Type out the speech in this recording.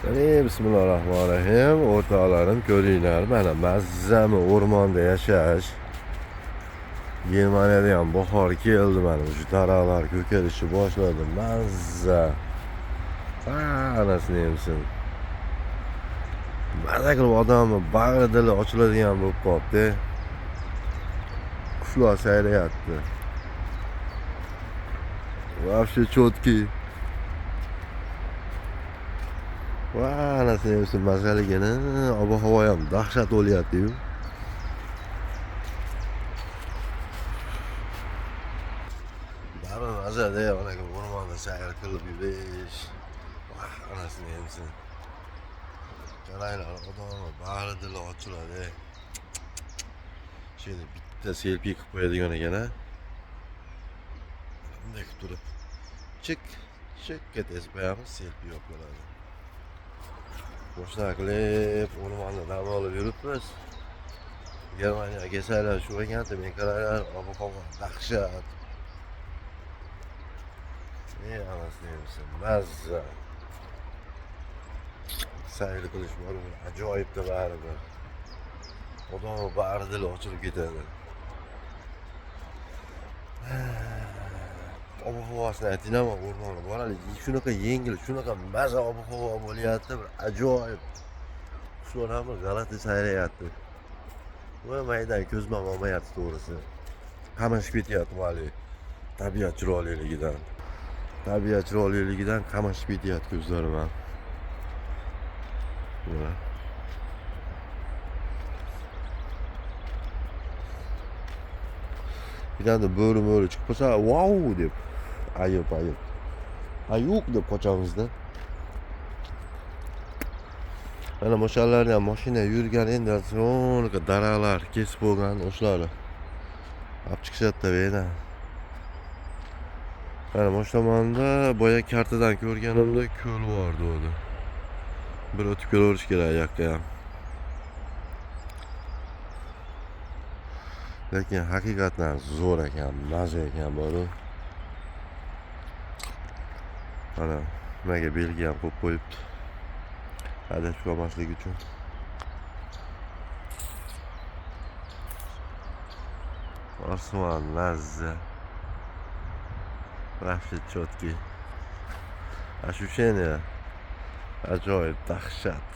Bismillahirrahmanirrahim. O'rtoqlarim, ko'ringlar, mana mazzami o'rmonda yashash. Germaniyada ham bahor keldi, mana shu daraxtlar ko'karishni boshladi. Mazza. Anasini yemsin. Mazza qilib odamni bag'ri dili ochiladigan bo'lib qoldi. Qushlar sayrayapti. Вообще четкий. Va anasini yemsin, mazaligini, ob-havo ham dahshat bo'lyapti-yu. Bari mazada, onaga o'rmonda sayr qilib yurish. Va anasini yemsin. Qaranglar, odamni bag'ri dili ochiladi. Shuni bitta selfie qilib qo'yadigan ekan-a. Bunday turib chik ketib qo'yamiz, selfie yo'q bo'ladi. Boshqa qilib o'rmonda dam olib yuribmiz. Germaniyaga kelsalar shu ekanda, men qaranglar, ob-havo dahshat. Anasini yemsin, mazza. Sayr qilish bor, ajoyibda baribir. Odamni bag'ri dili ochilib ketadi. Ob-havosini aytinglar, o'rmonga boraylik. Shunaqa yengil, shunaqa mazza ob-havo bo'lyapti, bir ajoyib. Qushlar ham g'alati sayrayapti. Va maydan ko'zman olmayapti to'g'risi. Qamashib ketyapti vali. Tabiat chiroyliligidan. Tabiat chiroyliligidan qamashib ketyapti ko'zlarim ham. Bir tane de böyle çıkıp olsa wow deb ayıp. Ayuq deb qochamiz-da. Mana o'shalarni ham mashina yurgan, endi so'nqa daraxtlar kesib bo'lgan, o'shalarni olib chiqishadi yana. Mana bosh tomonda boya kartadan ko'rganimda ko'l bordi o'da. Bir o'tib ko'raverish kerak yoqqa ham. Lekin haqiqatan zo'r ekan, mazza ekan bu. Mana nimaga belgi ham qo'yib qo'yibdi. Adashib qolmaslik uchun. Osmon mazza. Вообще четкий. Ощущение ajoyib, dahshat.